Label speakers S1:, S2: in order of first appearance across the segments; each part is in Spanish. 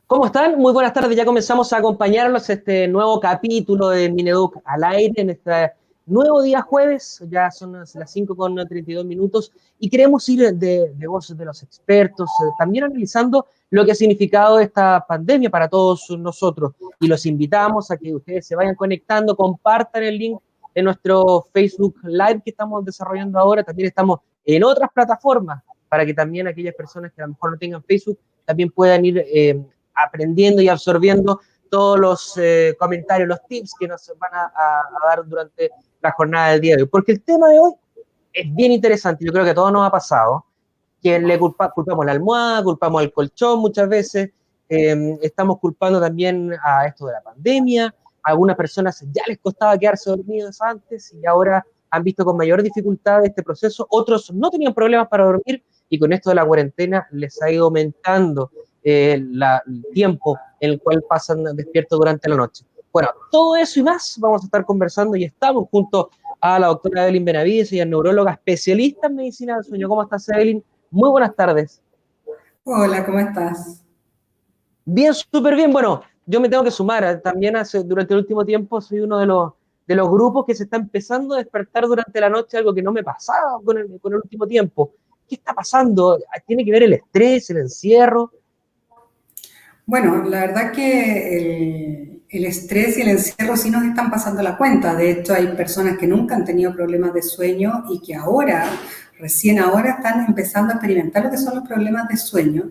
S1: ¿Cómo están? Muy buenas tardes. Ya comenzamos a acompañarlos este nuevo capítulo de Mineduc al aire en este nuevo día jueves. Ya son las 5:32 y queremos ir de voces de los expertos, también analizando lo que ha significado esta pandemia para todos nosotros. Y los invitamos a que ustedes se vayan conectando, compartan el link de nuestro Facebook Live que estamos desarrollando ahora. También estamos en otras plataformas para que también aquellas personas que a lo mejor no tengan Facebook también puedan ir aprendiendo y absorbiendo todos los comentarios, los tips que nos van a dar durante la jornada del día de hoy. Porque el tema de hoy es bien interesante, yo creo que a todos nos ha pasado, que culpamos la almohada, culpamos el colchón muchas veces, estamos culpando también a esto de la pandemia, a algunas personas ya les costaba quedarse dormidos antes y ahora han visto con mayor dificultad este proceso, otros no tenían problemas para dormir y con esto de la cuarentena les ha ido aumentando el tiempo en el cual pasan despiertos durante la noche. Bueno, todo eso y más vamos a estar conversando y estamos junto a la doctora Evelyn Benavides, ella es neuróloga especialista en medicina del sueño. ¿Cómo estás, Evelyn? Muy buenas tardes.
S2: Hola, ¿cómo estás?
S1: Bien, súper bien. Bueno, yo me tengo que sumar. También durante el último tiempo soy uno de los grupos que se está empezando a despertar durante la noche, algo que no me pasaba con el último tiempo. ¿Qué está pasando? ¿Tiene que ver el estrés, el encierro?
S2: Bueno, la verdad que el estrés y el encierro sí nos están pasando la cuenta. De hecho, hay personas que nunca han tenido problemas de sueño y que ahora, recién ahora, están empezando a experimentar lo que son los problemas de sueño.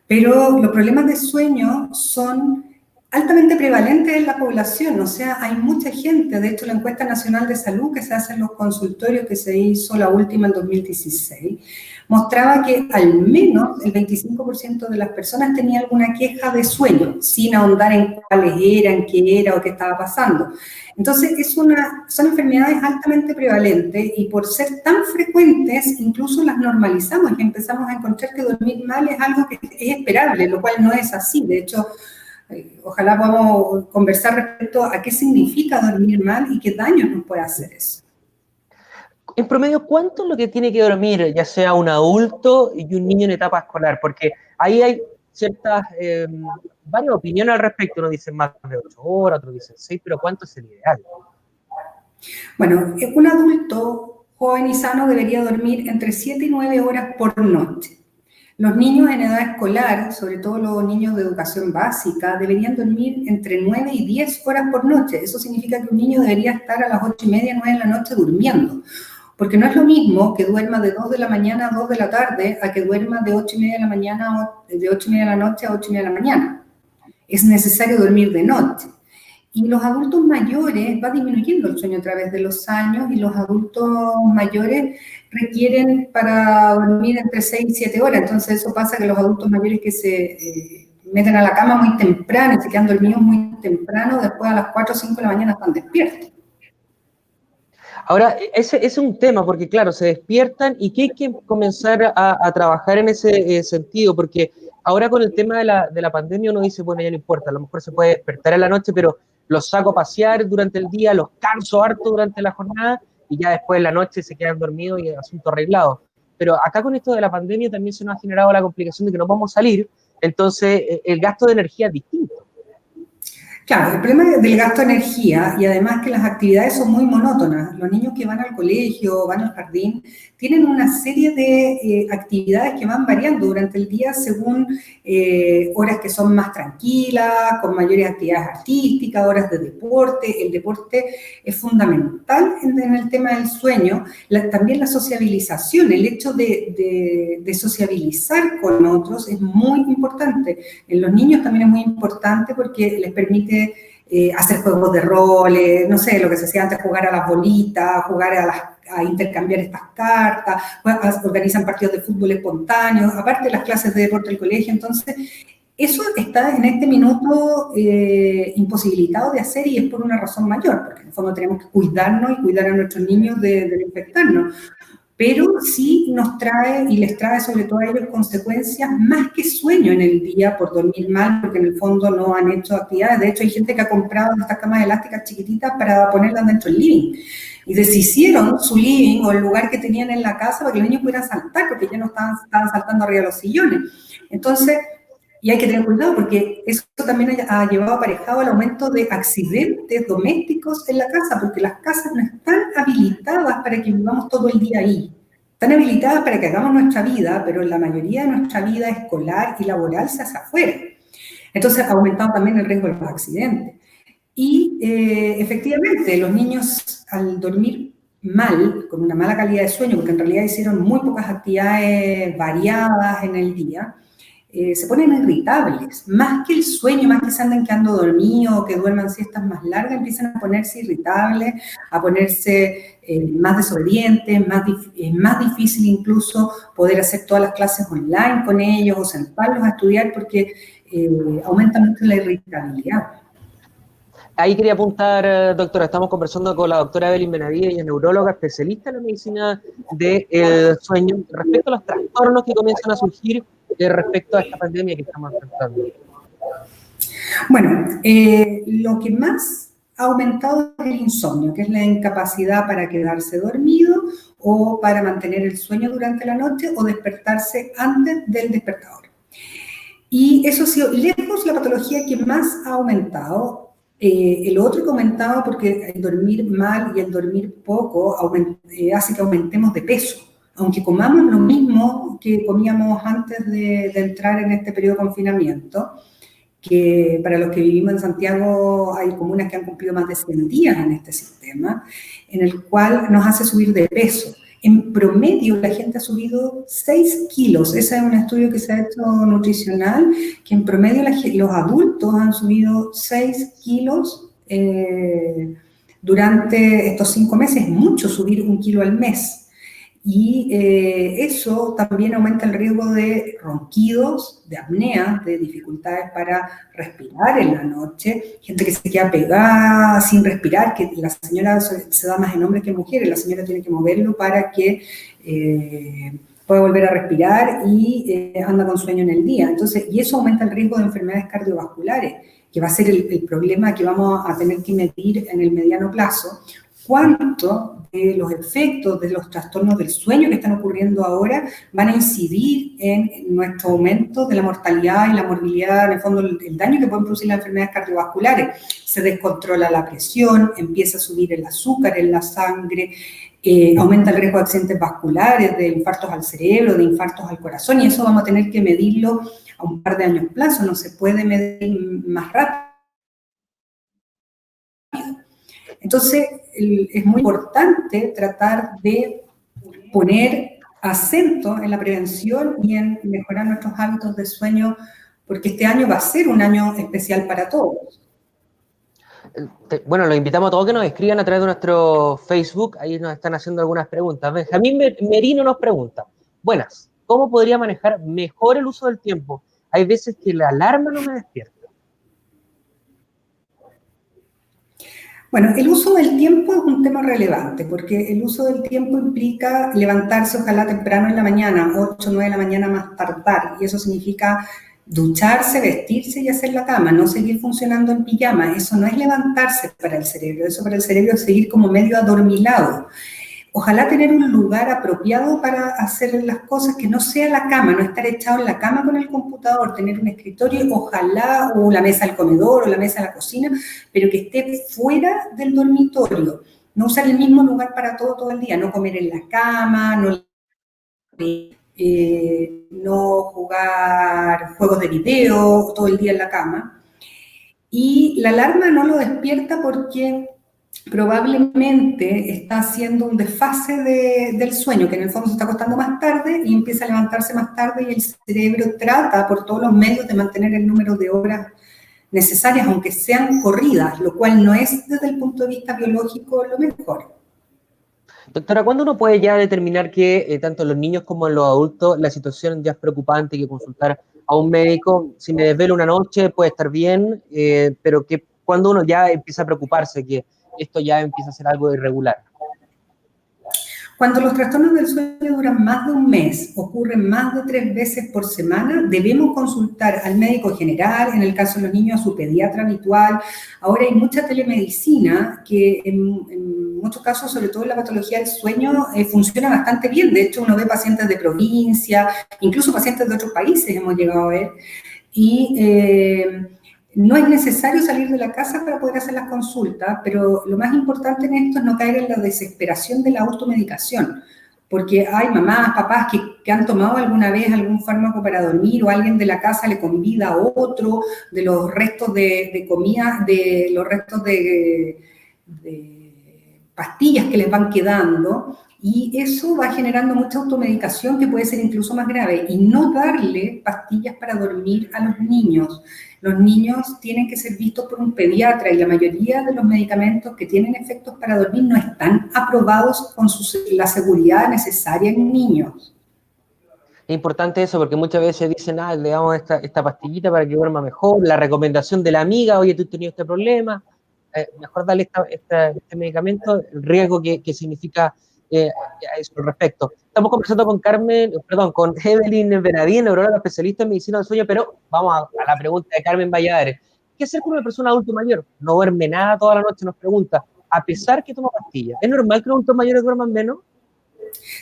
S2: Pero los problemas de sueño son altamente prevalentes en la población, o sea, hay mucha gente. De hecho, la encuesta nacional de salud que se hace en los consultorios, que se hizo la última en 2016, mostraba que al menos el 25% de las personas tenía alguna queja de sueño, sin ahondar en cuáles eran, qué era o qué estaba pasando. Entonces, son enfermedades altamente prevalentes y por ser tan frecuentes, incluso las normalizamos y empezamos a encontrar que dormir mal es algo que es esperable, lo cual no es así. De hecho, ojalá podamos conversar respecto a qué significa dormir mal y qué daños nos puede hacer eso.
S1: En promedio, ¿cuánto es lo que tiene que dormir, ya sea un adulto y un niño en etapa escolar? Porque ahí hay ciertas, varias opiniones al respecto. Uno dice más de 8 horas, otros dicen 6, pero ¿cuánto es el ideal?
S2: Bueno, un adulto joven y sano debería dormir entre 7 y 9 horas por noche. Los niños en edad escolar, sobre todo los niños de educación básica, deberían dormir entre 9 y 10 horas por noche. Eso significa que un niño debería estar a las 8:30, 9 de la noche durmiendo. Porque no es lo mismo que duerma de 2 de la mañana a 2 de la tarde a que duerma de 8:30 de la mañana, de 8:30 de la noche a 8:30 de la mañana. Es necesario dormir de noche. Y los adultos mayores va disminuyendo el sueño a través de los años y los adultos mayores requieren para dormir entre 6 y 7 horas. Entonces eso pasa que los adultos mayores que se meten a la cama muy temprano y se quedan dormidos muy temprano, después a las 4 o 5 de la mañana están despiertos.
S1: Ahora, ese es un tema, porque claro, se despiertan y que hay que comenzar a trabajar en ese sentido, porque ahora con el tema de la pandemia uno dice, bueno, ya no importa, a lo mejor se puede despertar en la noche, pero los saco a pasear durante el día, los canso harto durante la jornada y ya después en la noche se quedan dormidos y asunto arreglado. Pero acá con esto de la pandemia también se nos ha generado la complicación de que no podemos salir, entonces el gasto de energía es distinto.
S2: Claro, el problema del gasto de energía y además que las actividades son muy monótonas. Los niños que van al colegio, van al jardín, tienen una serie de actividades que van variando durante el día según horas que son más tranquilas, con mayores actividades artísticas, horas de deporte. El deporte es fundamental en el tema del sueño. También la sociabilización, el hecho de sociabilizar con otros es muy importante. En los niños también es muy importante porque les permite hacer juegos de roles, no sé, lo que se hacía antes, jugar a las bolitas, jugar a intercambiar estas cartas, organizan partidos de fútbol espontáneos, aparte de las clases de deporte del colegio. Entonces, eso está en este minuto imposibilitado de hacer y es por una razón mayor, porque en el fondo tenemos que cuidarnos y cuidar a nuestros niños de infectarnos. Pero sí nos trae y les trae sobre todo a ellos consecuencias más que sueño en el día por dormir mal, porque en el fondo no han hecho actividades. De hecho, hay gente que ha comprado estas camas elásticas chiquititas para ponerlas dentro del living. Y deshicieron su living o el lugar que tenían en la casa para que los niños pudieran saltar, porque ya no estaban saltando arriba de los sillones. Entonces, Y hay que tener cuidado porque eso también ha llevado aparejado al aumento de accidentes domésticos en la casa, porque las casas no están habilitadas para que vivamos todo el día ahí. Están habilitadas para que hagamos nuestra vida, pero la mayoría de nuestra vida escolar y laboral se hace afuera. Entonces ha aumentado también el riesgo de los accidentes. Y efectivamente, los niños al dormir mal, con una mala calidad de sueño, porque en realidad hicieron muy pocas actividades variadas en el día, se ponen irritables, más que el sueño, más que se anden quedando dormidos o que duerman siestas más largas, empiezan a ponerse irritables, a ponerse más desobedientes, más difícil incluso poder hacer todas las clases online con ellos o sentarlos a estudiar porque aumenta mucho la irritabilidad.
S1: Ahí quería apuntar, doctora, estamos conversando con la doctora Evelyn Benavides, ella es neuróloga, especialista en la medicina del sueño, respecto a los trastornos que comienzan a surgir respecto a esta pandemia que estamos enfrentando.
S2: Bueno, lo que más ha aumentado es el insomnio, que es la incapacidad para quedarse dormido o para mantener el sueño durante la noche o despertarse antes del despertador. Y eso ha sido lejos la patología que más ha aumentado. El otro que aumentaba porque el dormir mal y el dormir poco hace que aumentemos de peso. Aunque comamos lo mismo que comíamos antes de entrar en este periodo de confinamiento, que para los que vivimos en Santiago hay comunas que han cumplido más de 100 días en este sistema, en el cual nos hace subir de peso. En promedio, la gente ha subido 6 kilos. Ese es un estudio que se ha hecho nutricional, que en promedio los adultos han subido 6 kilos durante estos 5 meses. Es mucho subir 1 kilo al mes. Y eso también aumenta el riesgo de ronquidos, de apnea, de dificultades para respirar en la noche, gente que se queda pegada sin respirar, que la señora se da más en hombres que en mujeres, la señora tiene que moverlo para que pueda volver a respirar y anda con sueño en el día. Entonces, y eso aumenta el riesgo de enfermedades cardiovasculares, que va a ser el problema que vamos a tener que medir en el mediano plazo. ¿Cuánto de los efectos de los trastornos del sueño que están ocurriendo ahora van a incidir en nuestro aumento de la mortalidad y la morbilidad, en el fondo el daño que pueden producir las enfermedades cardiovasculares? Se descontrola la presión, empieza a subir el azúcar en la sangre, aumenta el riesgo de accidentes vasculares, de infartos al cerebro, de infartos al corazón, y eso vamos a tener que medirlo a un par de años plazo, no se puede medir más rápido. Entonces, es muy importante tratar de poner acento en la prevención y en mejorar nuestros hábitos de sueño, porque este año va a ser un año especial para todos.
S1: Bueno, los invitamos a todos que nos escriban a través de nuestro Facebook, ahí nos están haciendo algunas preguntas. Benjamín Merino nos pregunta, buenas, ¿cómo podría manejar mejor el uso del tiempo? Hay veces que la alarma no me despierta.
S2: Bueno, el uso del tiempo es un tema relevante, porque el uso del tiempo implica levantarse ojalá temprano en la mañana, 8 o 9 de la mañana más tardar, y eso significa ducharse, vestirse y hacer la cama, no seguir funcionando en pijama. Eso no es levantarse para el cerebro, eso para el cerebro es seguir como medio adormilado. Ojalá tener un lugar apropiado para hacer las cosas, que no sea la cama, no estar echado en la cama con el computador, tener un escritorio, ojalá, o la mesa del comedor, o la mesa de la cocina, pero que esté fuera del dormitorio. No usar el mismo lugar para todo el día, no comer en la cama, no jugar juegos de video todo el día en la cama. Y la alarma no lo despierta porque probablemente está haciendo un desfase del sueño, que en el fondo se está acostando más tarde y empieza a levantarse más tarde, y el cerebro trata por todos los medios de mantener el número de horas necesarias, aunque sean corridas, lo cual no es desde el punto de vista biológico lo mejor.
S1: Doctora, ¿cuándo uno puede ya determinar que tanto en los niños como en los adultos la situación ya es preocupante, que consultar a un médico? Si me desvelo una noche puede estar bien, pero que cuando uno ya empieza a preocuparse que esto ya empieza a ser algo irregular.
S2: Cuando los trastornos del sueño duran más de un mes, ocurren más de 3 veces por semana, debemos consultar al médico general, en el caso de los niños a su pediatra habitual. Ahora hay mucha telemedicina que en muchos casos, sobre todo en la patología del sueño, funciona bastante bien. De hecho, uno ve pacientes de provincia, incluso pacientes de otros países hemos llegado a ver. y no es necesario salir de la casa para poder hacer las consultas, pero lo más importante en esto es no caer en la desesperación de la automedicación, porque hay mamás, papás que han tomado alguna vez algún fármaco para dormir o alguien de la casa le convida a otro de los restos de comida, de los restos de pastillas que les van quedando, y eso va generando mucha automedicación que puede ser incluso más grave, y no darle pastillas para dormir a los niños. Los niños tienen que ser vistos por un pediatra y la mayoría de los medicamentos que tienen efectos para dormir no están aprobados con la seguridad necesaria en niños.
S1: Es importante eso porque muchas veces dicen, le damos esta pastillita para que duerma mejor, la recomendación de la amiga, oye, tú has tenido este problema, mejor darle este medicamento, el riesgo que significa a eso al respecto. Estamos conversando con Evelyn Benavide, neuróloga especialista en medicina del sueño, pero vamos a la pregunta de Carmen Valladares. ¿Qué hacer con una persona adulto mayor? No duerme nada toda la noche, nos pregunta, a pesar que toma pastillas. ¿Es normal que los adultos mayores duerman menos?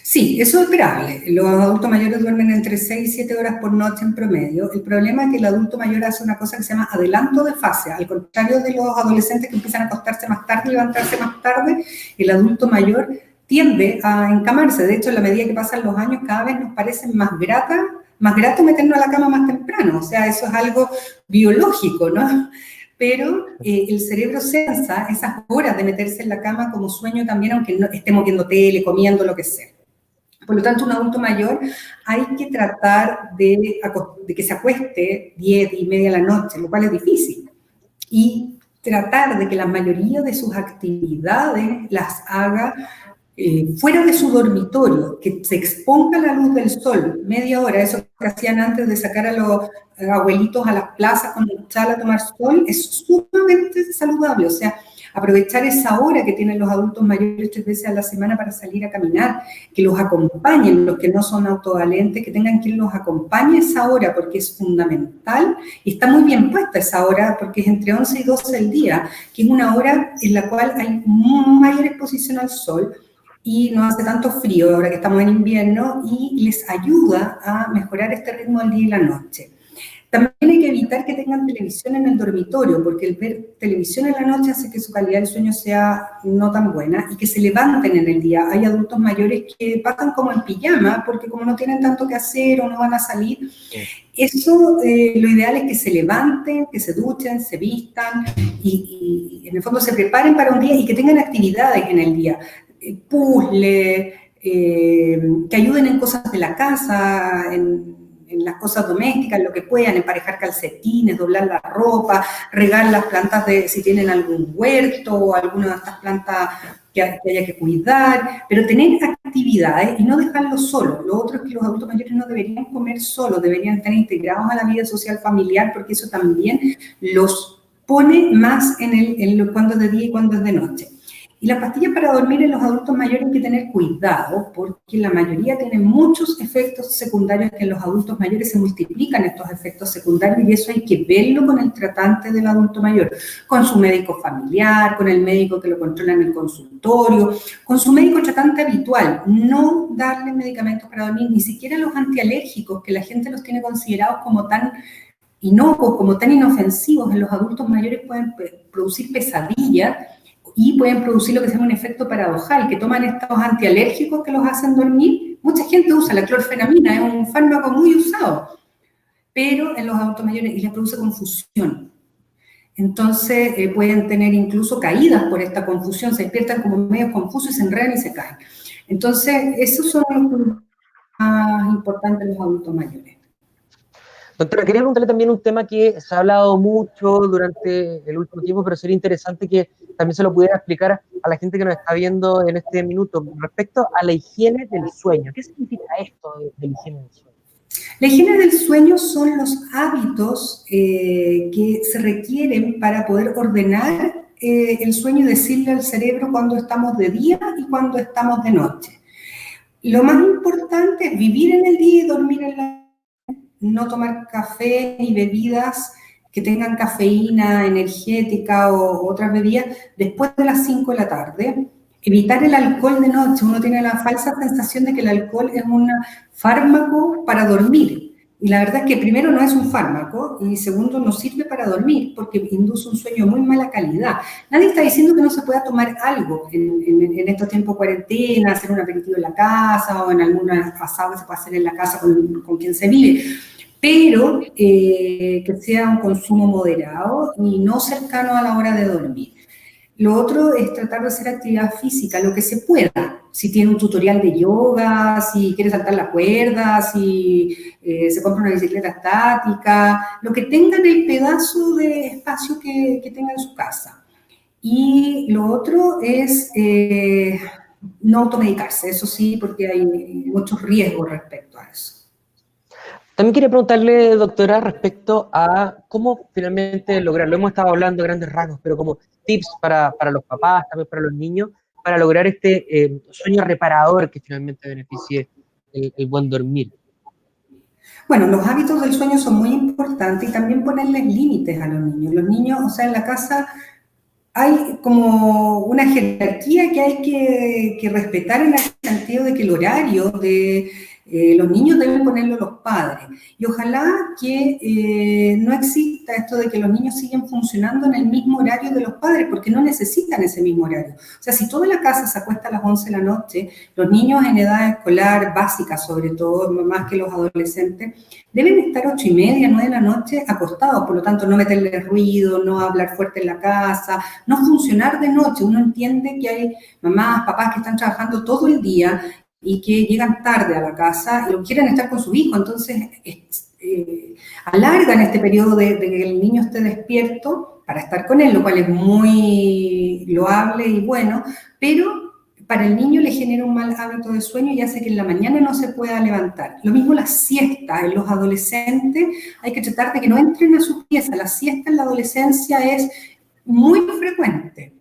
S2: Sí, eso es esperable. Los adultos mayores duermen entre 6 y 7 horas por noche en promedio. El problema es que el adulto mayor hace una cosa que se llama adelanto de fase. Al contrario de los adolescentes que empiezan a acostarse más tarde y levantarse más tarde, el adulto mayor tiende a encamarse. De hecho, en la medida que pasan los años, cada vez nos parece más grato meternos a la cama más temprano. O sea, eso es algo biológico, ¿no? Pero el cerebro sensa esas horas de meterse en la cama como sueño también, aunque no estemos viendo tele, comiendo, lo que sea. Por lo tanto, un adulto mayor hay que tratar de que se acueste 10:30 de la noche, lo cual es difícil. Y tratar de que la mayoría de sus actividades las haga fuera de su dormitorio, que se exponga a la luz del sol, media hora, eso que hacían antes de sacar a los abuelitos a las plazas con un chal a tomar sol, es sumamente saludable. O sea, aprovechar esa hora que tienen los adultos mayores 3 veces a la semana para salir a caminar, que los acompañen, los que no son autovalentes, que tengan quien los acompañe esa hora, porque es fundamental, y está muy bien puesta esa hora, porque es entre 11 y 12 del día, que es una hora en la cual hay mayor exposición al sol, y no hace tanto frío ahora que estamos en invierno, y les ayuda a mejorar este ritmo del día y la noche. También hay que evitar que tengan televisión en el dormitorio, porque el ver televisión en la noche hace que su calidad del sueño sea no tan buena y que se levanten en el día. Hay adultos mayores que pasan como en pijama, porque como no tienen tanto que hacer o no van a salir, eso lo ideal es que se levanten, que se duchen, se vistan y en el fondo se preparen para un día y que tengan actividades en el día. Puzzle, que ayuden en cosas de la casa, en las cosas domésticas, lo que puedan, emparejar calcetines, doblar la ropa, regar las plantas si tienen algún huerto o alguna de estas plantas que haya que cuidar, pero tener actividades y no dejarlos solos. Lo otro es que los adultos mayores no deberían comer solos, deberían estar integrados a la vida social familiar, porque eso también los pone más en cuando es de día y cuando es de noche. Y las pastillas para dormir en los adultos mayores hay que tener cuidado porque la mayoría tienen muchos efectos secundarios, que en los adultos mayores se multiplican estos efectos secundarios, y eso hay que verlo con el tratante del adulto mayor, con su médico familiar, con el médico que lo controla en el consultorio, con su médico tratante habitual. No darle medicamentos para dormir, ni siquiera los antialérgicos, que la gente los tiene considerados como tan inocuos, como tan inofensivos. En los adultos mayores pueden producir pesadillas y pueden producir lo que se llama un efecto paradojal, que toman estos antialérgicos que los hacen dormir. Mucha gente usa la clorfenamina, es un fármaco muy usado, pero en los adultos mayores, y les produce confusión. Entonces pueden tener incluso caídas por esta confusión, se despiertan como medio confusos y se enredan y se caen. Entonces, esos son los más importantes de los adultos mayores.
S1: Doctora, quería preguntarle también un tema que se ha hablado mucho durante el último tiempo, pero sería interesante que también se lo pudiera explicar a la gente que nos está viendo en este minuto respecto a la higiene del sueño. ¿Qué significa esto de la higiene del sueño?
S2: La higiene del sueño son los hábitos que se requieren para poder ordenar el sueño y decirle al cerebro cuando estamos de día y cuando estamos de noche. Lo más importante es vivir en el día y dormir en la noche. No tomar café ni bebidas que tengan cafeína energética o otras bebidas después de las 5 de la tarde. Evitar el alcohol de noche. Uno tiene la falsa sensación de que el alcohol es un fármaco para dormir. Y la verdad es que primero no es un fármaco y segundo no sirve para dormir porque induce un sueño de muy mala calidad. Nadie está diciendo que no se pueda tomar algo en estos tiempos de cuarentena, hacer un aperitivo en la casa o en alguna asado que se puede hacer en la casa con quien se vive, pero que sea un consumo moderado y no cercano a la hora de dormir. Lo otro es tratar de hacer actividad física, lo que se pueda. Si tiene un tutorial de yoga, si quiere saltar la cuerda, si se compra una bicicleta estática, lo que tenga en el pedazo de espacio que tenga en su casa. Y lo otro es no automedicarse, eso sí, porque hay muchos riesgos respecto a eso.
S1: También quería preguntarle, doctora, respecto a cómo finalmente lograrlo. Hemos estado hablando de grandes rasgos, pero como tips para los papás, también para los niños, para lograr este sueño reparador que finalmente beneficie el buen dormir.
S2: Bueno, los hábitos del sueño son muy importantes y también ponerles límites a los niños. Los niños, o sea, en la casa hay como una jerarquía que hay que respetar en el sentido de que el horario de los niños deben ponerlo los padres. Y ojalá que no exista esto de que los niños siguen funcionando en el mismo horario de los padres, porque no necesitan ese mismo horario. O sea, si toda la casa se acuesta a las 11 de la noche, los niños en edad escolar básica, sobre todo, más que los adolescentes, deben estar 8:30, 9 de la noche acostados, por lo tanto no meterle ruido, no hablar fuerte en la casa, no funcionar de noche. Uno entiende que hay mamás, papás que están trabajando todo el día y que llegan tarde a la casa y quieren estar con su hijo, entonces alargan este periodo de que el niño esté despierto para estar con él, lo cual es muy loable y bueno, pero para el niño le genera un mal hábito de sueño y hace que en la mañana no se pueda levantar. Lo mismo las siestas en los adolescentes, hay que tratar de que no entren a sus piezas. La siesta en la adolescencia es muy frecuente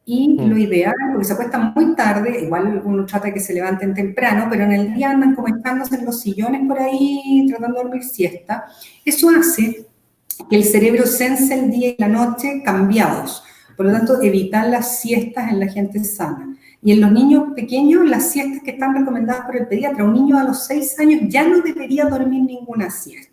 S2: y lo ideal, porque se acuestan muy tarde, igual uno trata de que se levanten temprano, pero en el día andan como estándose en los sillones por ahí tratando de dormir siesta. Eso hace que el cerebro sense el día y la noche cambiados. Por lo tanto, evitar las siestas en la gente sana. Y en los niños pequeños, las siestas que están recomendadas por el pediatra, un niño a los 6 años ya no debería dormir ninguna siesta.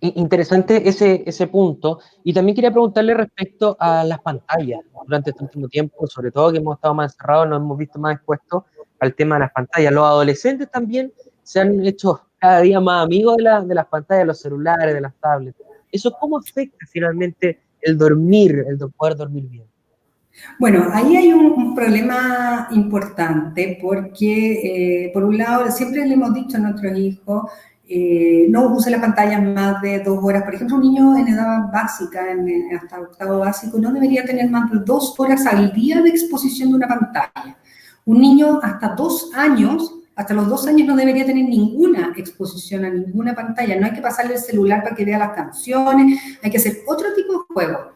S1: Interesante ese punto. Y también quería preguntarle respecto a las pantallas. Durante este último tiempo, sobre todo que hemos estado más encerrados, nos hemos visto más expuestos al tema de las pantallas. Los adolescentes también se han hecho cada día más amigos de las pantallas, de los celulares, de las tablets. ¿Eso cómo afecta finalmente el dormir, el poder dormir bien?
S2: Bueno, ahí hay un problema importante porque, por un lado, siempre le hemos dicho a nuestros hijos, no use las pantallas más de 2 horas. Por ejemplo, un niño en edad básica, hasta octavo básico, no debería tener más de 2 horas al día de exposición de una pantalla. Un niño hasta 2 años, hasta los 2 años no debería tener ninguna exposición a ninguna pantalla. No hay que pasarle el celular para que vea las canciones, hay que hacer otro tipo de juego.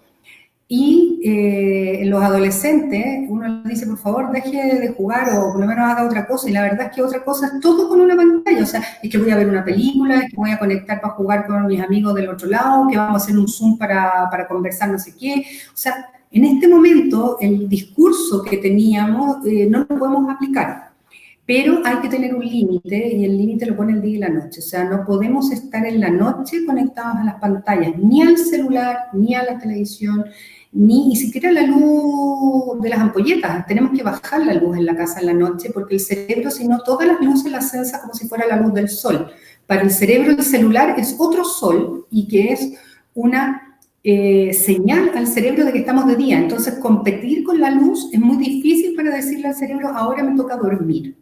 S2: Y en los adolescentes, uno les dice, por favor, deje de jugar o por lo menos haga otra cosa. Y la verdad es que otra cosa es todo con una pantalla. O sea, es que voy a ver una película, es que voy a conectar para jugar con mis amigos del otro lado, que vamos a hacer un Zoom para conversar no sé qué. O sea, en este momento, el discurso que teníamos no lo podemos aplicar. Pero hay que tener un límite y el límite lo pone el día y la noche. O sea, no podemos estar en la noche conectados a las pantallas, ni al celular, ni a la televisión, ni siquiera la luz de las ampolletas. Tenemos que bajar la luz en la casa en la noche porque el cerebro, si no, todas las luces las sensa como si fuera la luz del sol. Para el cerebro el celular es otro sol y que es una señal al cerebro de que estamos de día. Entonces, competir con la luz es muy difícil para decirle al cerebro, ahora me toca dormir.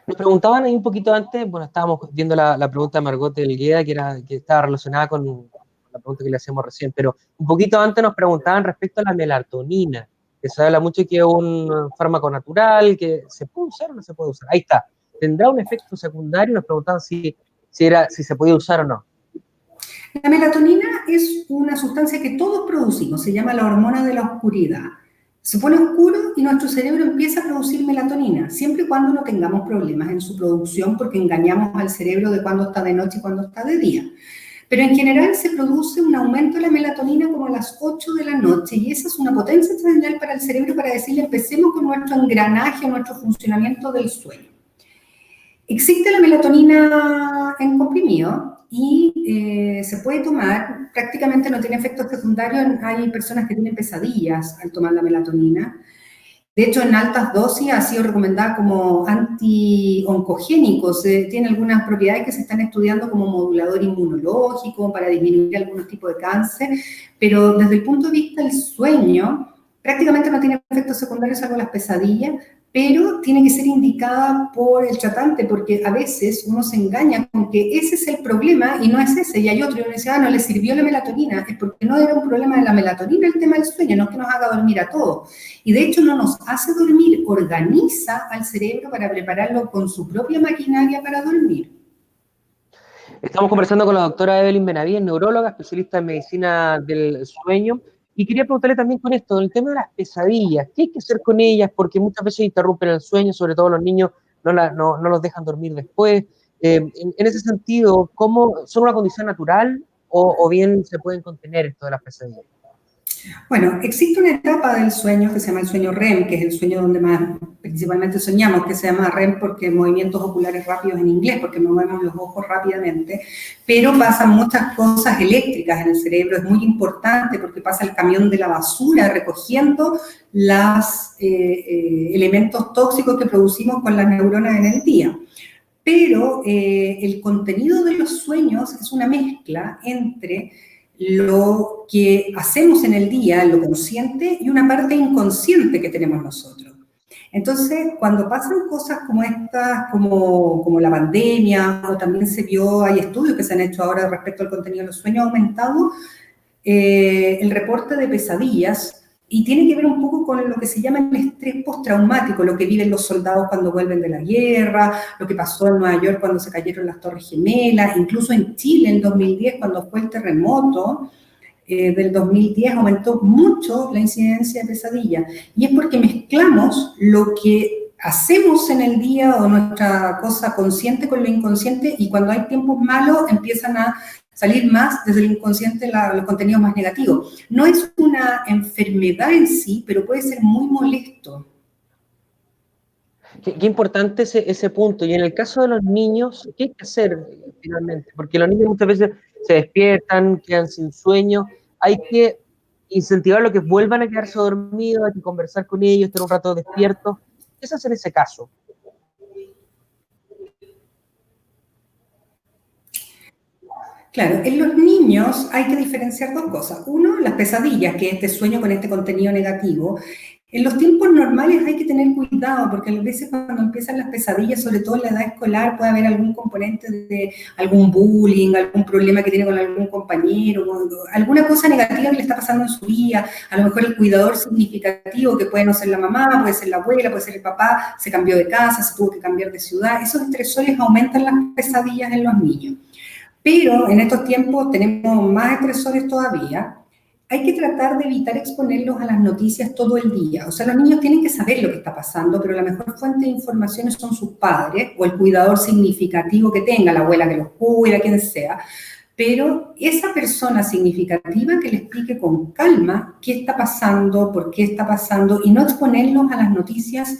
S1: Nos preguntaban ahí un poquito antes, bueno, estábamos viendo la pregunta de Margot Elgueda, que estaba relacionada con la pregunta que le hacíamos recién, pero un poquito antes nos preguntaban respecto a la melatonina, que se habla mucho que es un fármaco natural, que se puede usar o no se puede usar. Ahí está. ¿Tendrá un efecto secundario? Nos preguntaban si se podía usar o no.
S2: La melatonina es una sustancia que todos producimos, se llama la hormona de la oscuridad. Se pone oscuro y nuestro cerebro empieza a producir melatonina, siempre y cuando no tengamos problemas en su producción, porque engañamos al cerebro de cuándo está de noche y cuándo está de día. Pero en general se produce un aumento de la melatonina como a las 8 de la noche y esa es una potencia señal para el cerebro para decirle empecemos con nuestro engranaje, nuestro funcionamiento del sueño. Existe la melatonina en comprimido y se puede tomar, prácticamente no tiene efectos secundarios, hay personas que tienen pesadillas al tomar la melatonina. De hecho, en altas dosis ha sido recomendada como anti-oncogénico. Tiene algunas propiedades que se están estudiando como modulador inmunológico para disminuir algunos tipos de cáncer, pero desde el punto de vista del sueño, prácticamente no tiene efectos secundarios salvo las pesadillas, pero tiene que ser indicada por el tratante, porque a veces uno se engaña con que ese es el problema y no es ese, y hay otro, y uno dice, no le sirvió la melatonina, es porque no era un problema de la melatonina el tema del sueño, no es que nos haga dormir a todos. Y de hecho no nos hace dormir, organiza al cerebro para prepararlo con su propia maquinaria para dormir.
S1: Estamos conversando con la doctora Evelyn Benavides, neuróloga, especialista en medicina del sueño, y quería preguntarle también con esto, el tema de las pesadillas, ¿qué hay que hacer con ellas? Porque muchas veces interrumpen el sueño, sobre todo los niños no los dejan dormir después. En ese sentido, ¿cómo, son una condición natural o bien se pueden contener esto de las pesadillas?
S2: Bueno, existe una etapa del sueño que se llama el sueño REM, que es el sueño donde más principalmente soñamos, que se llama REM porque movimientos oculares rápidos en inglés, porque movemos los ojos rápidamente, pero pasan muchas cosas eléctricas en el cerebro, es muy importante porque pasa el camión de la basura recogiendo los elementos tóxicos que producimos con las neuronas en el día. Pero el contenido de los sueños es una mezcla entre lo que hacemos en el día, lo consciente, y una parte inconsciente que tenemos nosotros. Entonces, cuando pasan cosas como estas, como la pandemia, o también se vio, hay estudios que se han hecho ahora respecto al contenido de los sueños, ha aumentado el reporte de pesadillas, y tiene que ver un poco con lo que se llama el estrés postraumático, lo que viven los soldados cuando vuelven de la guerra, lo que pasó en Nueva York cuando se cayeron las Torres Gemelas, incluso en Chile en 2010 cuando fue el terremoto del 2010 aumentó mucho la incidencia de pesadillas. Y es porque mezclamos lo que hacemos en el día o nuestra cosa consciente con lo inconsciente, y cuando hay tiempos malos empiezan a salir más desde el inconsciente los contenidos más negativos. No es una enfermedad en sí, pero puede ser muy molesto.
S1: Qué importante ese punto. Y en el caso de los niños, ¿qué hay que hacer finalmente? Porque los niños muchas veces se despiertan, quedan sin sueño. Hay que incentivarlos a que vuelvan a quedarse dormidos, hay que conversar con ellos, estar un rato despiertos. ¿Qué se hace en ese caso?
S2: Claro, en los niños hay que diferenciar dos cosas. Uno, las pesadillas, que es este sueño con este contenido negativo. En los tiempos normales hay que tener cuidado, porque a veces cuando empiezan las pesadillas, sobre todo en la edad escolar, puede haber algún componente de algún bullying, algún problema que tiene con algún compañero, alguna cosa negativa que le está pasando en su vida. A lo mejor el cuidador significativo, que puede no ser la mamá, puede ser la abuela, puede ser el papá, se cambió de casa, se tuvo que cambiar de ciudad. Esos estresores aumentan las pesadillas en los niños. Pero en estos tiempos tenemos más estresores todavía. Hay que tratar de evitar exponerlos a las noticias todo el día. O sea, los niños tienen que saber lo que está pasando, pero la mejor fuente de información son sus padres o el cuidador significativo que tenga, la abuela que los cuida, quien sea. Pero esa persona significativa que le explique con calma qué está pasando, por qué está pasando, y no exponerlos a las noticias.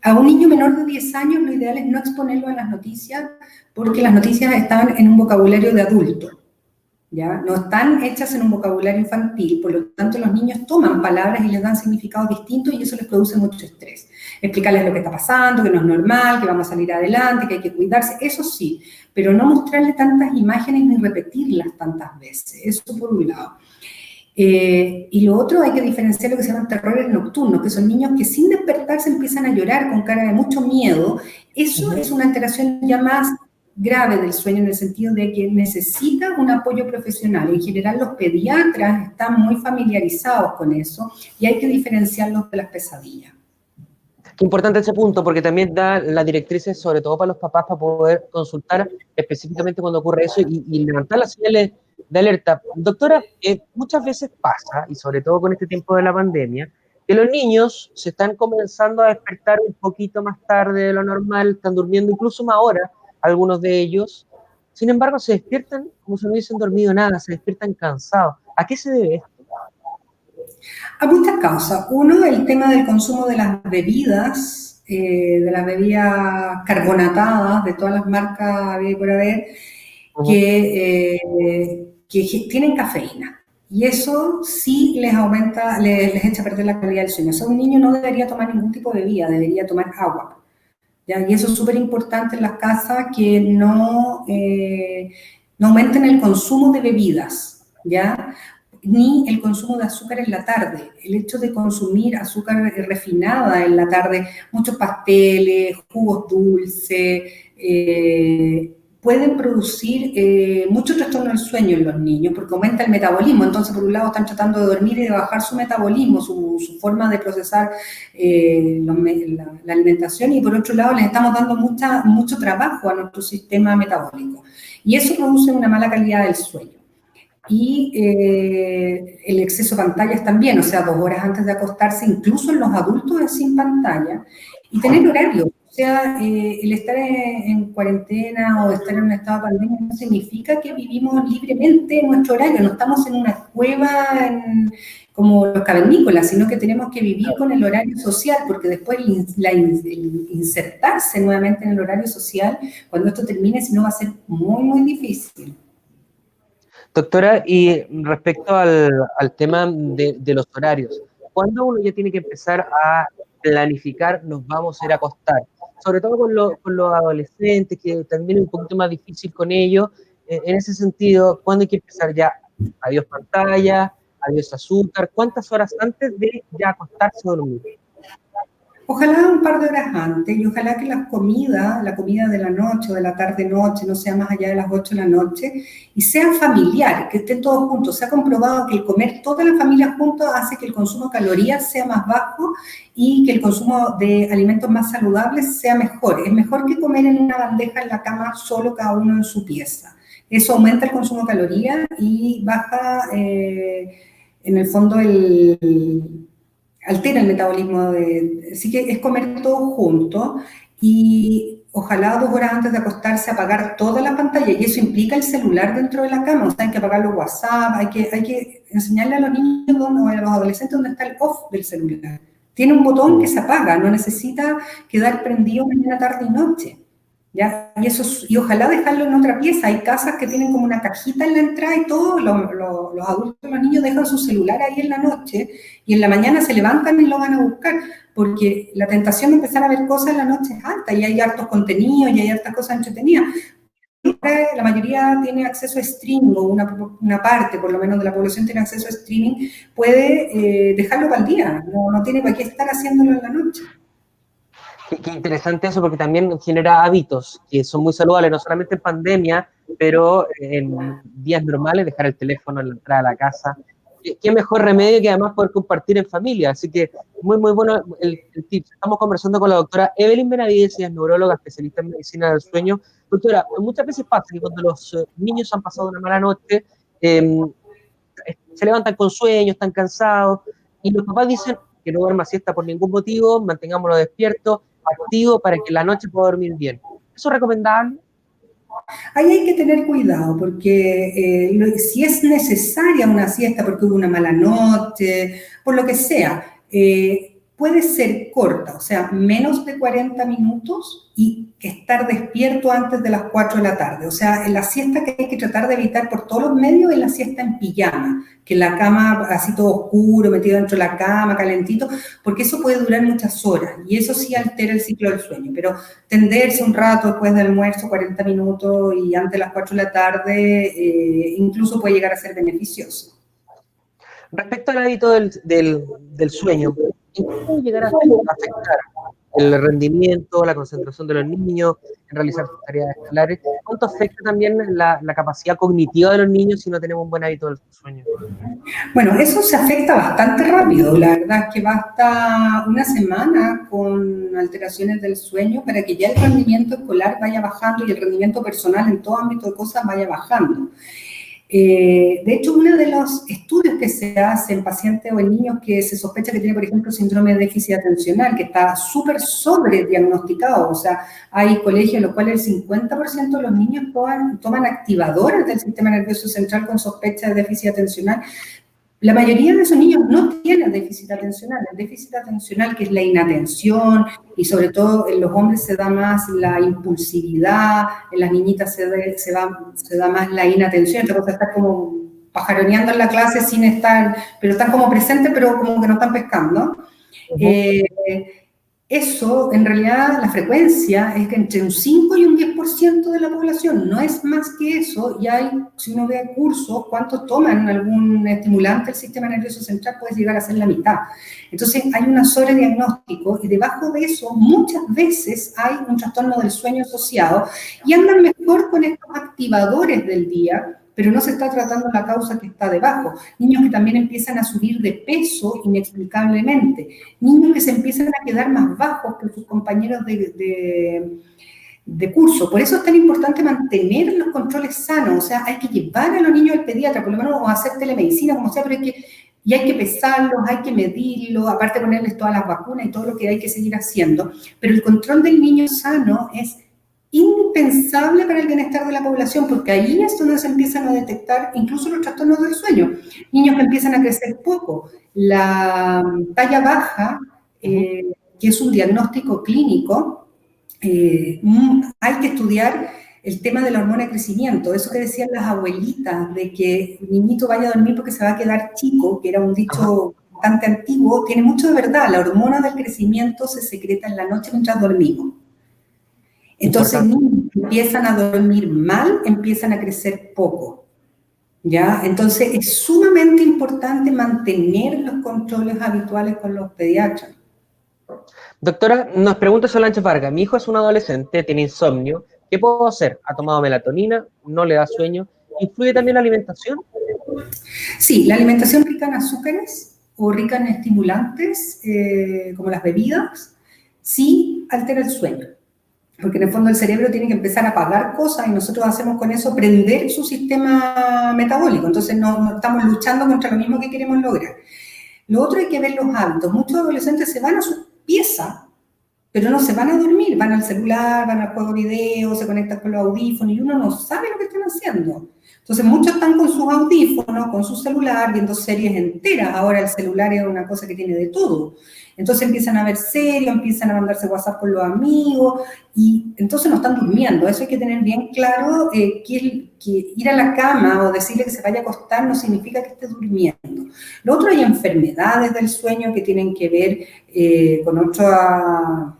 S2: A un niño menor de 10 años lo ideal es no exponerlo a las noticias, porque las noticias están en un vocabulario de adulto, ¿ya? No están hechas en un vocabulario infantil, por lo tanto los niños toman palabras y les dan significados distintos y eso les produce mucho estrés. Explicarles lo que está pasando, que no es normal, que vamos a salir adelante, que hay que cuidarse, eso sí, pero no mostrarle tantas imágenes ni repetirlas tantas veces, eso por un lado. Y lo otro, hay que diferenciar lo que se llaman terrores nocturnos, que son niños que sin despertarse empiezan a llorar con cara de mucho miedo. Eso es una alteración ya más grave del sueño, en el sentido de que necesita un apoyo profesional. En general los pediatras están muy familiarizados con eso y hay que diferenciarlos de las pesadillas.
S1: Qué importante ese punto, porque también da las directrices, sobre todo para los papás, para poder consultar específicamente cuando ocurre eso y levantar las señales de alerta. Doctora, muchas veces pasa, y sobre todo con este tiempo de la pandemia, que los niños se están comenzando a despertar un poquito más tarde de lo normal, están durmiendo incluso más horas, algunos de ellos. Sin embargo, se despiertan como si no hubiesen dormido nada, se despiertan cansados. ¿A qué se debe esto?
S2: A muchas causas. Uno, el tema del consumo de las bebidas de las bebidas carbonatadas, de todas las marcas había y por haber,
S1: Ujú.
S2: que tienen cafeína. Y eso sí les aumenta, les echa a perder la calidad del sueño. O sea, un niño no debería tomar ningún tipo de bebida, debería tomar agua. ¿Ya? Y eso es súper importante en las casas, que no aumenten el consumo de bebidas, ¿ya? Ni el consumo de azúcar en la tarde. El hecho de consumir azúcar refinada en la tarde, muchos pasteles, jugos dulces, pueden producir mucho trastorno del sueño en los niños, porque aumenta el metabolismo. Entonces, por un lado, están tratando de dormir y de bajar su metabolismo, su forma de procesar la alimentación, y por otro lado, les estamos dando mucho trabajo a nuestro sistema metabólico. Y eso produce una mala calidad del sueño. Y el exceso de pantallas también, o sea, 2 horas antes de acostarse, incluso en los adultos es sin pantalla, y tener horario. O sea, el estar en cuarentena o estar en un estado de pandemia no significa que vivimos libremente nuestro horario, no estamos en una cueva como los cavernícolas, sino que tenemos que vivir con el horario social, porque después el insertarse nuevamente en el horario social, cuando esto termine, si no, va a ser muy, muy difícil.
S1: Doctora, y respecto al tema de los horarios, ¿cuándo uno ya tiene que empezar a planificar nos vamos a ir a acostar? Sobre todo con los adolescentes, que también es un poquito más difícil con ellos. En ese sentido, ¿cuándo hay que empezar ya? Adiós pantalla, adiós azúcar. ¿Cuántas horas antes de ya acostarse a dormir?
S2: Ojalá un par de horas antes, y ojalá que la comida de la noche o de la tarde-noche no sea más allá de las 8 de la noche, y sea familiar, que estén todos juntos. Se ha comprobado que el comer toda la familia juntos hace que el consumo de calorías sea más bajo y que el consumo de alimentos más saludables sea mejor. Es mejor que comer en una bandeja en la cama solo, cada uno en su pieza. Eso aumenta el consumo de calorías y baja, en el fondo, altera el metabolismo. Así que es comer todo junto, y ojalá 2 horas antes de acostarse apagar toda la pantalla, y eso implica el celular dentro de la cama. O sea, hay que apagar los WhatsApp, hay que enseñarle a los niños o a los adolescentes dónde está el off del celular. Tiene un botón que se apaga, no necesita quedar prendido mañana, tarde y noche. ¿Ya? Y ojalá dejarlo en otra pieza. Hay casas que tienen como una cajita en la entrada, y todos los adultos, los niños dejan su celular ahí en la noche, y en la mañana se levantan y lo van a buscar, porque la tentación de empezar a ver cosas en la noche es alta, y hay hartos contenidos y hay hartas cosas entretenidas. La mayoría tiene acceso a streaming, o una parte por lo menos de la población tiene acceso a streaming, puede dejarlo para el día, no tiene para qué estar haciéndolo en la noche.
S1: Qué interesante eso, porque también genera hábitos que son muy saludables, no solamente en pandemia, pero en días normales, dejar el teléfono en la entrada de la casa. Qué mejor remedio que además poder compartir en familia. Así que muy, muy bueno el tip. Estamos conversando con la doctora Evelyn Benavides, ella es neuróloga, especialista en medicina del sueño. Doctora, muchas veces pasa que cuando los niños han pasado una mala noche, se levantan con sueños, están cansados, y los papás dicen que no duerma siesta por ningún motivo, mantengámoslo despierto, activo, para que la noche pueda dormir bien. ¿Eso es recomendable?
S2: Ahí hay que tener cuidado, porque si es necesaria una siesta porque hubo una mala noche, por lo que sea, puede ser corta, o sea, menos de 40 minutos, y estar despierto antes de las 4 de la tarde. O sea, en la siesta que hay que tratar de evitar por todos los medios es la siesta en pijama, que en la cama así todo oscuro, metido dentro de la cama, calentito, porque eso puede durar muchas horas, y eso sí altera el ciclo del sueño. Pero tenderse un rato después del almuerzo, 40 minutos, y antes de las 4 de la tarde, incluso puede llegar a ser beneficioso.
S1: Respecto al hábito del sueño, ¿en qué puede llegar a afectar el rendimiento, la concentración de los niños en realizar sus tareas escolares? ¿Cuánto afecta también la capacidad cognitiva de los niños si no tenemos un buen hábito del sueño?
S2: Bueno, eso se afecta bastante rápido. La verdad es que basta una semana con alteraciones del sueño para que ya el rendimiento escolar vaya bajando y el rendimiento personal en todo ámbito de cosas vaya bajando. De hecho, uno de los estudios que se hace en pacientes o en niños que se sospecha que tiene, por ejemplo, síndrome de déficit atencional, que está súper sobrediagnosticado. O sea, hay colegios en los cuales el 50% de los niños toman activadores del sistema nervioso central con sospecha de déficit atencional, La mayoría de esos niños no tienen déficit atencional. El déficit atencional, que es la inatención, y sobre todo en los hombres se da más la impulsividad, en las niñitas se da más la inatención, te puede estar como pajaroneando en la clase sin estar, pero están como presentes, pero como que no están pescando. Eso, en realidad, la frecuencia es que entre un 5 y un 10% de la población, no es más que eso, y hay, si uno ve cursos, cuántos toman algún estimulante del sistema nervioso central, puede llegar a ser la mitad. Entonces, hay un sobrediagnóstico, y debajo de eso, muchas veces hay un trastorno del sueño asociado, y andan mejor con estos activadores del día, pero no se está tratando la causa que está debajo. Niños que también empiezan a subir de peso inexplicablemente, niños que se empiezan a quedar más bajos que sus compañeros de curso. Por eso es tan importante mantener los controles sanos, o sea, hay que llevar a los niños al pediatra, por lo menos, o hacer telemedicina, como sea, pero y hay que pesarlos, hay que medirlos, aparte de ponerles todas las vacunas y todo lo que hay que seguir haciendo, pero el control del niño sano es indispensable para el bienestar de la población, porque ahí es donde se empiezan a detectar incluso los trastornos del sueño. Niños que empiezan a crecer poco, la talla baja, que es un diagnóstico clínico, hay que estudiar el tema de la hormona de crecimiento, eso que decían las abuelitas, de que el niñito vaya a dormir porque se va a quedar chico, que era un dicho bastante antiguo, tiene mucho de verdad. La hormona del crecimiento se secreta en la noche mientras dormimos. Entonces, niños que empiezan a dormir mal, empiezan a crecer poco, ¿ya? Entonces, es sumamente importante mantener los controles habituales con los pediatras.
S1: Doctora, nos pregunta Solange Vargas, mi hijo es un adolescente, tiene insomnio, ¿qué puedo hacer? ¿Ha tomado melatonina? ¿No le da sueño? ¿Influye también la alimentación?
S2: Sí, la alimentación rica en azúcares o rica en estimulantes, como las bebidas, sí altera el sueño. Porque en el fondo el cerebro tiene que empezar a pagar cosas y nosotros hacemos con eso prender su sistema metabólico. Entonces no estamos luchando contra lo mismo que queremos lograr. Lo otro hay que ver los hábitos. Muchos adolescentes se van a su pieza, pero no se van a dormir. Van al celular, van al juego video, se conectan con los audífonos y uno no sabe lo que están haciendo. Entonces muchos están con sus audífonos, con su celular, viendo series enteras. Ahora el celular es una cosa que tiene de todo. Entonces empiezan a ver series, empiezan a mandarse WhatsApp con los amigos y entonces no están durmiendo. Eso hay que tener bien claro, que ir a la cama o decirle que se vaya a acostar no significa que esté durmiendo. Lo otro, hay enfermedades del sueño que tienen que ver con otras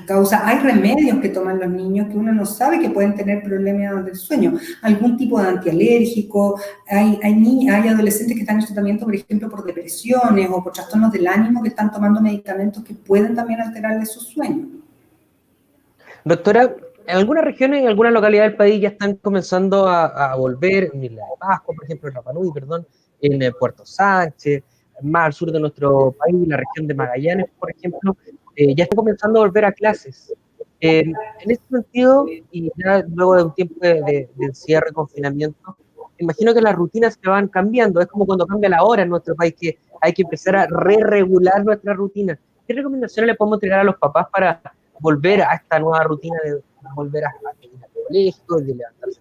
S2: causas. Hay remedios que toman los niños que uno no sabe que pueden tener problemas del sueño. Algún tipo de antialérgico. Hay adolescentes que están en tratamiento, por ejemplo, por depresiones o por trastornos del ánimo, que están tomando medicamentos que pueden también alterarles su sueño.
S1: Doctora, en algunas regiones, en algunas localidades del país ya están comenzando a volver, en Isla de Pascua, por ejemplo, en Rapa Nui, perdón, en Puerto Sánchez, más al sur de nuestro país, la región de Magallanes, por ejemplo, ya están comenzando a volver a clases. En ese sentido, y ya luego de un tiempo de encierro y confinamiento, imagino que las rutinas se van cambiando. Es como cuando cambia la hora en nuestro país, que hay que empezar a re-regular nuestra rutina. ¿Qué recomendaciones le podemos entregar a los papás para volver a esta nueva rutina de volver a ir al colegio, de levantarse?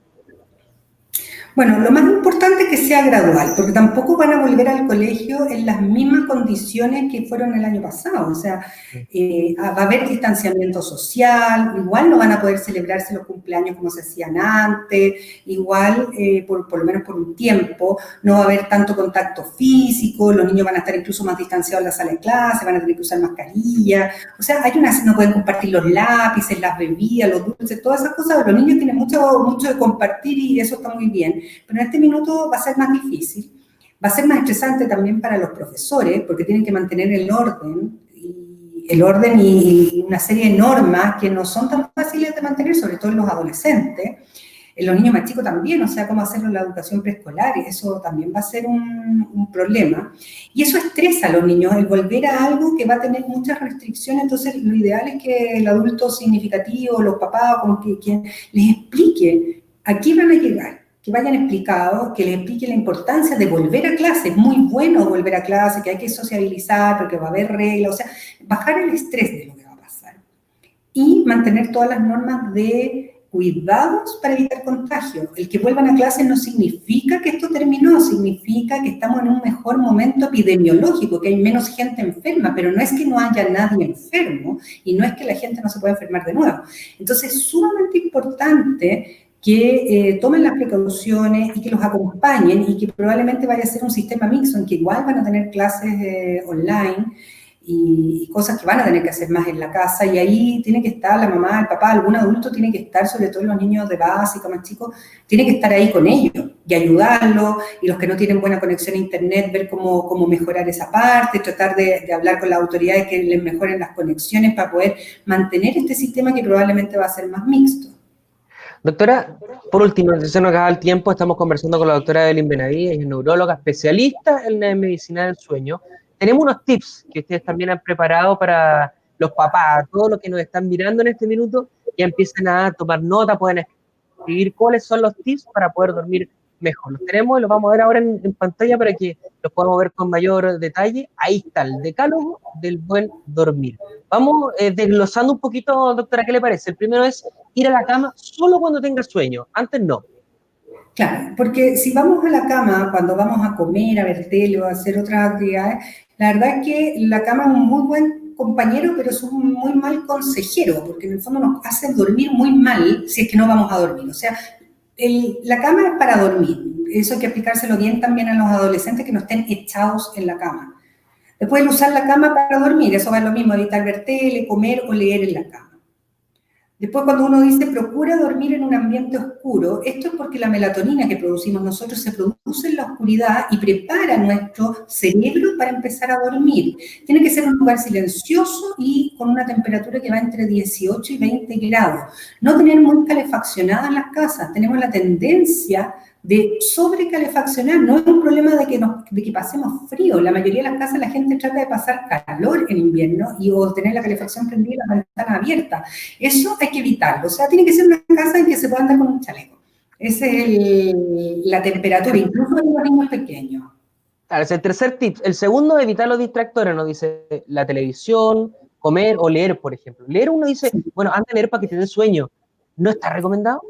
S2: Bueno, lo más importante es que sea gradual, porque tampoco van a volver al colegio en las mismas condiciones que fueron el año pasado. O sea, va a haber distanciamiento social, igual no van a poder celebrarse los cumpleaños como se hacían antes, igual, por lo menos por un tiempo, no va a haber tanto contacto físico, los niños van a estar incluso más distanciados en la sala de clase, van a tener que usar mascarilla. O sea, no pueden compartir los lápices, las bebidas, los dulces, todas esas cosas. Los niños tienen mucho de compartir y eso está muy bien. Pero en este minuto va a ser más difícil, va a ser más estresante también para los profesores, porque tienen que mantener el orden y una serie de normas que no son tan fáciles de mantener, sobre todo en los adolescentes, en los niños más chicos también, o sea, cómo hacerlo en la educación preescolar, y eso también va a ser un problema. Y eso estresa a los niños, el volver a algo que va a tener muchas restricciones. Entonces lo ideal es que el adulto significativo, los papás, quien les explique a qué van a llegar, que vayan explicados, que les explique la importancia de volver a clase. Es muy bueno volver a clase, que hay que sociabilizar porque va a haber reglas, o sea, bajar el estrés de lo que va a pasar y mantener todas las normas de cuidados para evitar contagio. El que vuelvan a clases no significa que esto terminó, significa que estamos en un mejor momento epidemiológico, que hay menos gente enferma, pero no es que no haya nadie enfermo y no es que la gente no se pueda enfermar de nuevo. Entonces, es sumamente importante que tomen las precauciones y que los acompañen y que probablemente vaya a ser un sistema mixto en que igual van a tener clases online y cosas que van a tener que hacer más en la casa, y ahí tiene que estar la mamá, el papá, algún adulto tiene que estar, sobre todo los niños de básica, más chicos, tiene que estar ahí con ellos y ayudarlos, y los que no tienen buena conexión a internet, ver cómo mejorar esa parte, tratar de hablar con las autoridades que les mejoren las conexiones para poder mantener este sistema que probablemente va a ser más mixto.
S1: Doctora, por último, antes de se nos acaba el tiempo, estamos conversando con la doctora Evelyn Benavides, ella es neuróloga especialista en la medicina del sueño. Tenemos unos tips que ustedes también han preparado para los papás, todos los que nos están mirando en este minuto, ya empiecen a tomar nota, pueden escribir cuáles son los tips para poder dormir mejor. Los tenemos y los vamos a ver ahora en pantalla para que los podamos ver con mayor detalle. Ahí está el decálogo del buen dormir. Vamos desglosando un poquito, doctora, ¿qué le parece? El primero es ir a la cama solo cuando tenga sueño, antes no.
S2: Claro, porque si vamos a la cama cuando vamos a comer, a ver tele o a hacer otras actividades, la verdad es que la cama es un muy buen compañero, pero es un muy mal consejero, porque en el fondo nos hace dormir muy mal si es que no vamos a dormir. O sea, la cama es para dormir. Eso hay que aplicárselo bien también a los adolescentes que no estén echados en la cama. Después el usar la cama para dormir, eso va a lo mismo, evitar ver tele, comer o leer en la cama. Después, cuando uno dice procura dormir en un ambiente oscuro, esto es porque la melatonina que producimos nosotros se produce en la oscuridad y prepara nuestro cerebro para empezar a dormir. Tiene que ser un lugar silencioso y con una temperatura que va entre 18 y 20 grados. No tener muy calefaccionadas las casas. Tenemos la tendencia de sobrecalefaccionar. No es un problema de que pasemos frío. La mayoría de las casas la gente trata de pasar calor en invierno o tener la calefacción prendida y la ventana abierta. Eso hay que evitarlo. O sea, tiene que ser una casa en que se pueda andar con un chaleco. Esa es la temperatura, incluso en los niños pequeños.
S1: Claro, es el tercer tip. El segundo, evitar los distractores. Nos dice la televisión, comer o leer, por ejemplo. Leer, uno dice, bueno, antes de leer para que te dé sueño. ¿No está recomendado?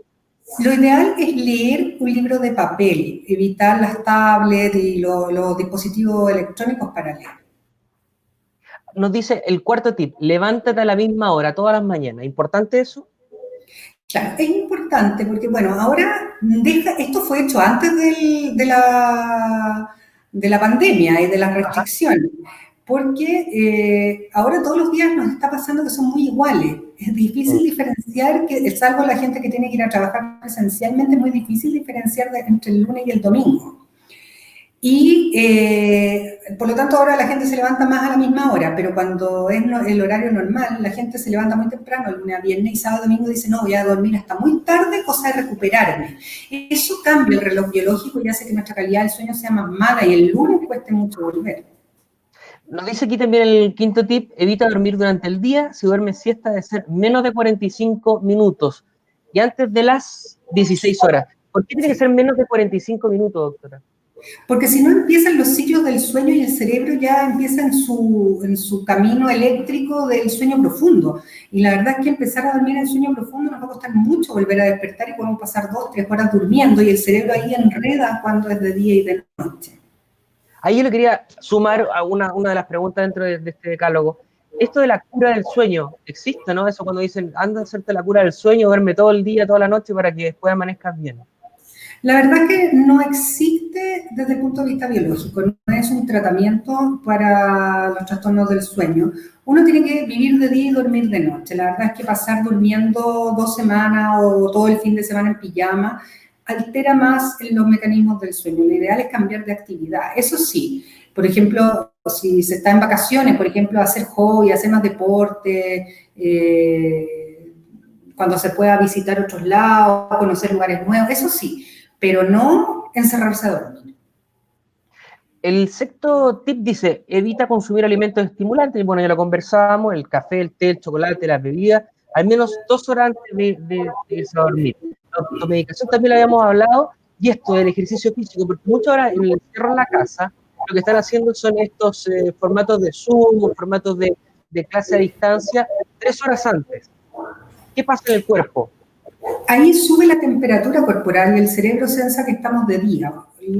S2: Lo ideal es leer un libro de papel, evitar las tablets y los dispositivos electrónicos para leer.
S1: Nos dice el cuarto tip, levántate a la misma hora, todas las mañanas. ¿Importante eso?
S2: Claro, es importante porque, bueno, ahora esto fue hecho antes de la pandemia y de las restricciones, porque ahora todos los días nos está pasando que son muy iguales. Es difícil diferenciar, salvo la gente que tiene que ir a trabajar presencialmente, es muy difícil diferenciar entre el lunes y el domingo. Y por lo tanto ahora la gente se levanta más a la misma hora, pero cuando es el horario normal, la gente se levanta muy temprano, el lunes a viernes, y sábado y domingo dice, no, voy a dormir hasta muy tarde, cosa de recuperarme. Eso cambia el reloj biológico y hace que nuestra calidad del sueño sea más mala y el lunes cueste mucho volver.
S1: Nos dice aquí también el quinto tip, evita dormir durante el día, si duermes siesta debe ser menos de 45 minutos y antes de las 16 horas. ¿Por qué tiene que ser menos de 45 minutos, doctora?
S2: Porque si no empiezan los ciclos del sueño y el cerebro ya empieza en su camino eléctrico del sueño profundo. Y la verdad es que empezar a dormir en sueño profundo nos va a costar mucho volver a despertar y podemos pasar 2, 3 horas durmiendo y el cerebro ahí enreda cuando es de día y de noche.
S1: Ahí yo le quería sumar a una de las preguntas dentro de este decálogo. Esto de la cura del sueño, ¿existe, no? Eso cuando dicen, anda a hacerte la cura del sueño, duerme todo el día, toda la noche para que después amanezcas bien.
S2: La verdad es que no existe desde el punto de vista biológico, no es un tratamiento para los trastornos del sueño. Uno tiene que vivir de día y dormir de noche. La verdad es que pasar durmiendo 2 semanas o todo el fin de semana en pijama altera más los mecanismos del sueño. Lo ideal es cambiar de actividad. Eso sí, por ejemplo, si se está en vacaciones, por ejemplo, hacer hobby, hacer más deporte, cuando se pueda visitar otros lados, conocer lugares nuevos, eso sí, pero no encerrarse a dormir.
S1: El sexto tip dice, evita consumir alimentos estimulantes. Bueno, ya lo conversábamos, el café, el té, el chocolate, las bebidas, al menos 2 horas antes de irse a dormir. La automedicación también lo habíamos hablado, y esto del ejercicio físico, porque muchas horas en el encierro en la casa, lo que están haciendo son estos formatos de Zoom, formatos de clase a distancia, 3 horas antes. ¿Qué pasa en el cuerpo?
S2: Ahí sube la temperatura corporal y el cerebro sensa que estamos de día.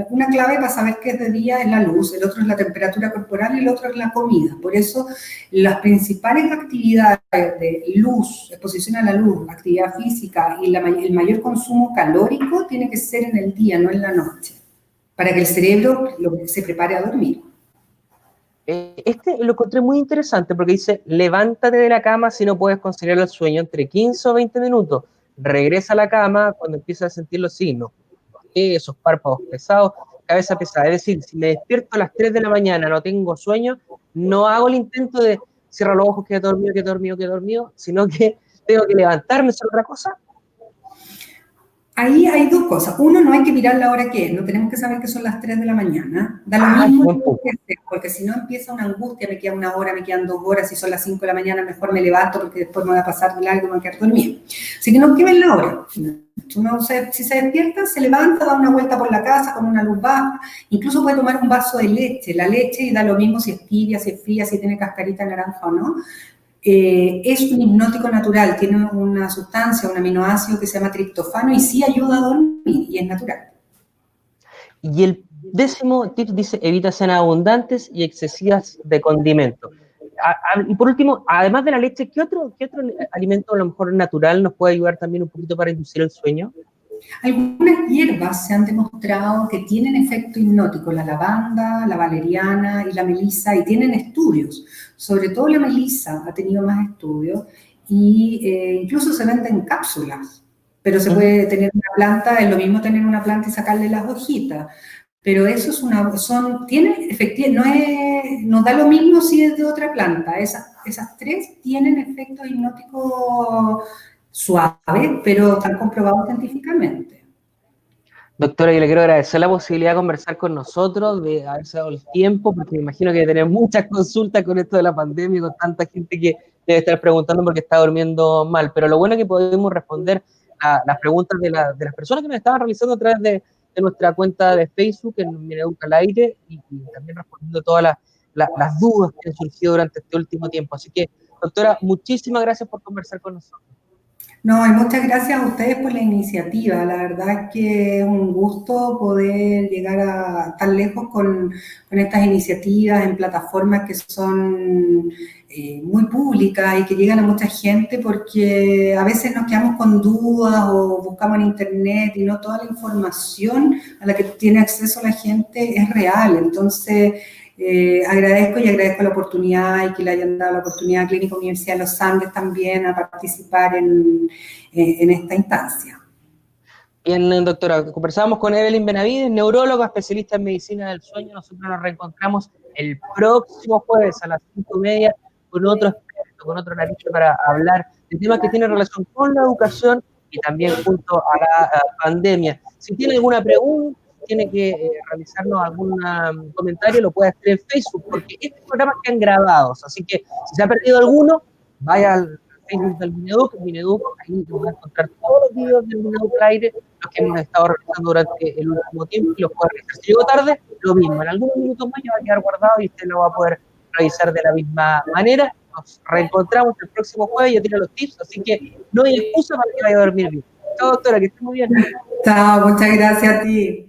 S2: Una clave para saber qué es de día es la luz, el otro es la temperatura corporal y el otro es la comida. Por eso las principales actividades de luz, exposición a la luz, actividad física y el mayor consumo calórico tiene que ser en el día, no en la noche, para que el cerebro se prepare a dormir.
S1: Este lo encontré muy interesante porque dice, levántate de la cama si no puedes conciliar el sueño entre 15 o 20 minutos. Regresa a la cama cuando empiezas a sentir los signos, esos párpados pesados, cabeza pesada. Es decir, si me despierto a las 3 de la mañana, no tengo sueño, no hago el intento de cierro los ojos, quedé dormido, sino que tengo que levantarme, hacer otra cosa.
S2: Ahí hay dos cosas. Uno, no hay que mirar la hora que es, no tenemos que saber que son las 3 de la mañana. Da lo mismo que hacer, porque si no empieza una angustia, me queda una hora, me quedan 2 horas, si son las 5 de la mañana mejor me levanto porque después me voy a pasar de largo y me voy a quedar dormido. Así que no quemen la hora. Uno si se despierta, se levanta, da una vuelta por la casa con una luz baja, incluso puede tomar un vaso de leche, la leche, y da lo mismo si es tibia, si es fría, si tiene cascarita naranja o no. Es un hipnótico natural, tiene una sustancia, un aminoácido que se llama triptofano y sí ayuda a dormir y es natural.
S1: Y el 10º tip dice, evita cenas abundantes y excesivas de condimentos. Y por último, además de la leche, ¿qué otro alimento a lo mejor natural nos puede ayudar también un poquito para inducir el sueño?
S2: Algunas hierbas se han demostrado que tienen efecto hipnótico, la lavanda, la valeriana y la melisa, y tienen estudios. Sobre todo la melisa ha tenido más estudios y incluso se vende en cápsulas, pero se puede tener una planta, es lo mismo tener una planta y sacarle las hojitas. Pero eso tiene efectivamente, no da lo mismo si es de otra planta. Esas tres tienen efectos hipnóticos suaves, pero están comprobados científicamente.
S1: Doctora, yo le quiero agradecer la posibilidad de conversar con nosotros, de haberse dado el tiempo, porque me imagino que tener muchas consultas con esto de la pandemia, con tanta gente que debe estar preguntando porque está durmiendo mal. Pero lo bueno es que podemos responder a las preguntas de las personas que nos estaban realizando a través de nuestra cuenta de Facebook, en Mineduc al Aire, y también respondiendo todas las dudas que han surgido durante este último tiempo. Así que, doctora, muchísimas gracias por conversar con nosotros.
S2: No, y muchas gracias a ustedes por la iniciativa. La verdad es que es un gusto poder llegar a tan lejos con estas iniciativas en plataformas que son muy públicas y que llegan a mucha gente, porque a veces nos quedamos con dudas o buscamos en internet y no toda la información a la que tiene acceso la gente es real. Entonces, agradezco la oportunidad y que le hayan dado la oportunidad a Clínica Universidad de los Andes también a participar en esta instancia.
S1: Bien, doctora, conversábamos con Evelyn Benavides, neuróloga, especialista en medicina del sueño. Nosotros nos reencontramos el próximo jueves a las 5:30 con otro experto, con otro analista para hablar de temas que tienen relación con la educación y también junto a la pandemia. Si tiene alguna pregunta, tiene que realizarnos algún comentario, lo puede hacer en Facebook, porque estos programas quedan grabados, así que si se ha perdido alguno, vaya al Facebook del Mineduc, ahí van a encontrar todos los videos del Mineduc al Aire, los que hemos estado realizando durante el último tiempo, y los puede realizar. Si llegó tarde, lo mismo, en algunos minutos más ya va a quedar guardado y usted lo va a poder revisar de la misma manera. Nos reencontramos el próximo jueves, ya tiene los tips, así que no hay excusa para que vaya a dormir bien. Chao, doctora, que esté muy bien.
S2: Chao, muchas gracias a ti.